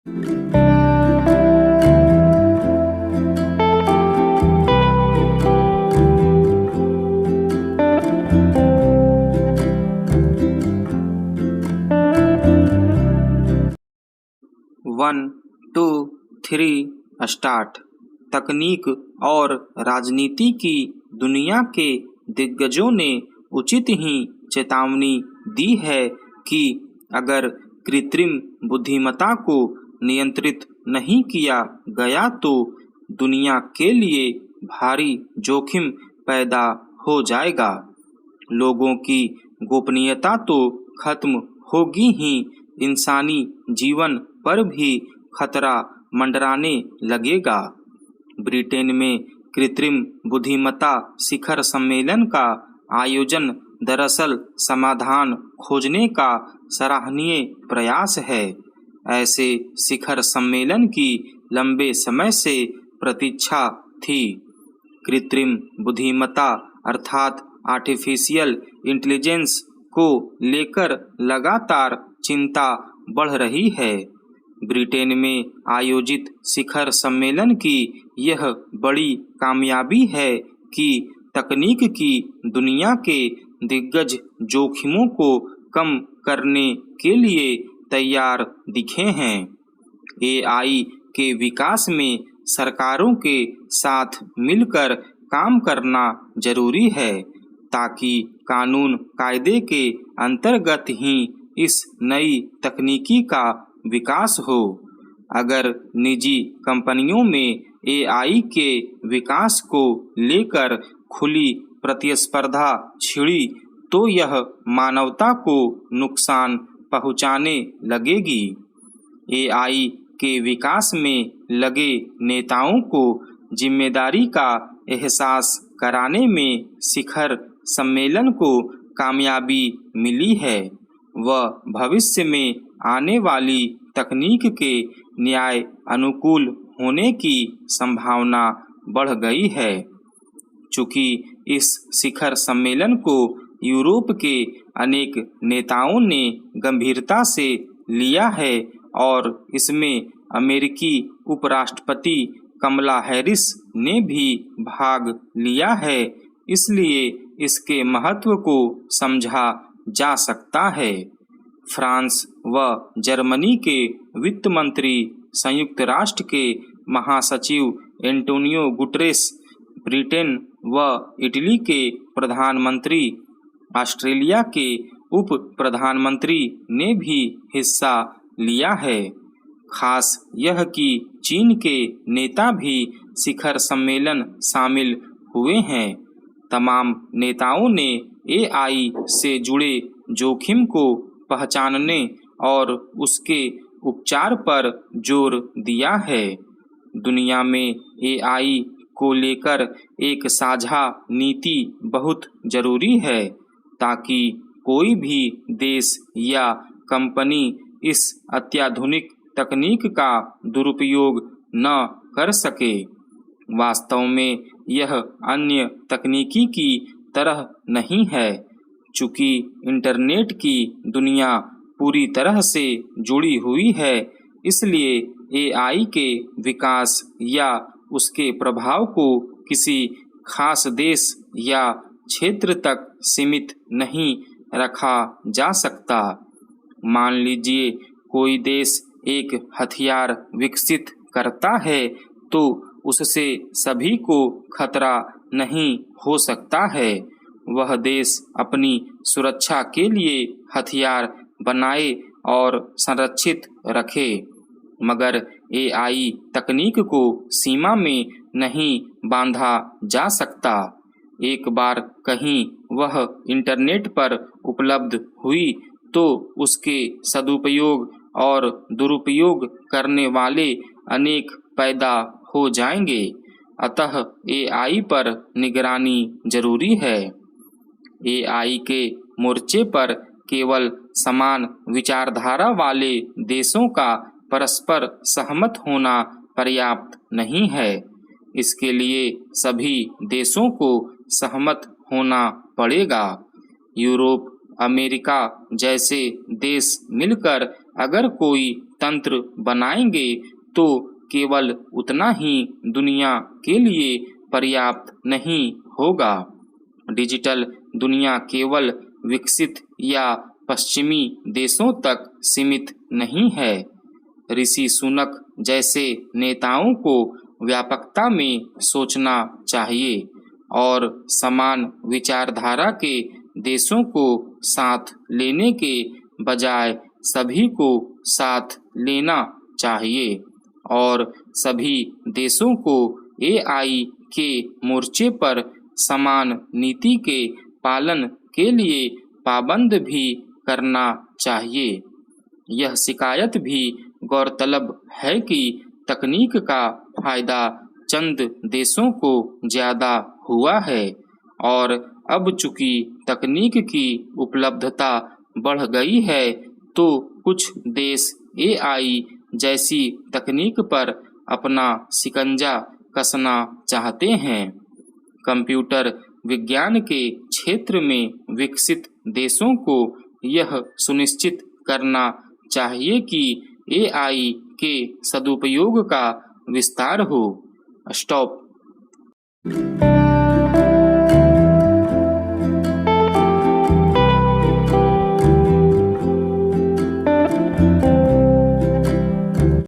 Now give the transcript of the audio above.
1, 2, 3 start. तकनीक और राजनीति की दुनिया के दिग्गजों ने उचित ही चेतावनी दी है कि अगर कृत्रिम बुद्धिमत्ता को नियंत्रित नहीं किया गया तो दुनिया के लिए भारी जोखिम पैदा हो जाएगा। लोगों की गोपनीयता तो खत्म होगी ही, इंसानी जीवन पर भी खतरा मंडराने लगेगा। ब्रिटेन में कृत्रिम बुद्धिमत्ता शिखर सम्मेलन का आयोजन दरअसल समाधान खोजने का सराहनीय प्रयास है। ऐसे शिखर सम्मेलन की लंबे समय से प्रतीक्षा थी। कृत्रिम बुद्धिमत्ता अर्थात आर्टिफिशियल इंटेलिजेंस को लेकर लगातार चिंता बढ़ रही है। ब्रिटेन में आयोजित शिखर सम्मेलन की यह बड़ी कामयाबी है कि तकनीक की दुनिया के दिग्गज जोखिमों को कम करने के लिए तैयार दिखे हैं। एआई के विकास में सरकारों के साथ मिलकर काम करना जरूरी है ताकि कानून कायदे के अंतर्गत ही इस नई तकनीकी का विकास हो। अगर निजी कंपनियों में एआई के विकास को लेकर खुली प्रतिस्पर्धा छिड़ी तो यह मानवता को नुकसान पहुंचाने लगेगी। एआई के विकास में लगे नेताओं को जिम्मेदारी का एहसास कराने में शिखर सम्मेलन को कामयाबी मिली है। वह भविष्य में आने वाली तकनीक के न्याय अनुकूल होने की संभावना बढ़ गई है। चूंकि इस शिखर सम्मेलन को यूरोप के अनेक नेताओं ने गंभीरता से लिया है और इसमें अमेरिकी उपराष्ट्रपति कमला हैरिस ने भी भाग लिया है, इसलिए इसके महत्व को समझा जा सकता है। फ्रांस व जर्मनी के वित्त मंत्री, संयुक्त राष्ट्र के महासचिव एंटोनियो गुटेरेस, ब्रिटेन व इटली के प्रधानमंत्री, ऑस्ट्रेलिया के उप प्रधानमंत्री ने भी हिस्सा लिया है। खास यह कि चीन के नेता भी शिखर सम्मेलन शामिल हुए हैं। तमाम नेताओं ने एआई से जुड़े जोखिम को पहचानने और उसके उपचार पर जोर दिया है। दुनिया में एआई को लेकर एक साझा नीति बहुत जरूरी है ताकि कोई भी देश या कंपनी इस अत्याधुनिक तकनीक का दुरुपयोग न कर सके। वास्तव में यह अन्य तकनीकी की तरह नहीं है। चूंकि इंटरनेट की दुनिया पूरी तरह से जुड़ी हुई है, इसलिए एआई के विकास या उसके प्रभाव को किसी खास देश या क्षेत्र तक सीमित नहीं रखा जा सकता। मान लीजिए कोई देश एक हथियार विकसित करता है तो उससे सभी को खतरा नहीं हो सकता है। वह देश अपनी सुरक्षा के लिए हथियार बनाए और संरक्षित रखे, मगर एआई तकनीक को सीमा में नहीं बांधा जा सकता। एक बार कहीं वह इंटरनेट पर उपलब्ध हुई तो उसके सदुपयोग और दुरुपयोग करने वाले अनेक पैदा हो जाएंगे। अतः एआई पर निगरानी जरूरी है। एआई के मोर्चे पर केवल समान विचारधारा वाले देशों का परस्पर सहमत होना पर्याप्त नहीं है। इसके लिए सभी देशों को सहमत होना पड़ेगा। यूरोप, अमेरिका जैसे देश मिलकर अगर कोई तंत्र बनाएंगे तो केवल उतना ही दुनिया के लिए पर्याप्त नहीं होगा। डिजिटल दुनिया केवल विकसित या पश्चिमी देशों तक सीमित नहीं है। ऋषि सुनक जैसे नेताओं को व्यापकता में सोचना चाहिए और समान विचारधारा के देशों को साथ लेने के बजाय सभी को साथ लेना चाहिए और सभी देशों को एआई के मोर्चे पर समान नीति के पालन के लिए पाबंद भी करना चाहिए। यह शिकायत भी गौरतलब है कि तकनीक का फायदा चंद देशों को ज्यादा हुआ है और अब चूंकि तकनीक की उपलब्धता बढ़ गई है तो कुछ देश एआई जैसी तकनीक पर अपना शिकंजा कसना चाहते हैं। कंप्यूटर विज्ञान के क्षेत्र में विकसित देशों को यह सुनिश्चित करना चाहिए कि एआई के सदुपयोग का विस्तार हो। स्टॉप।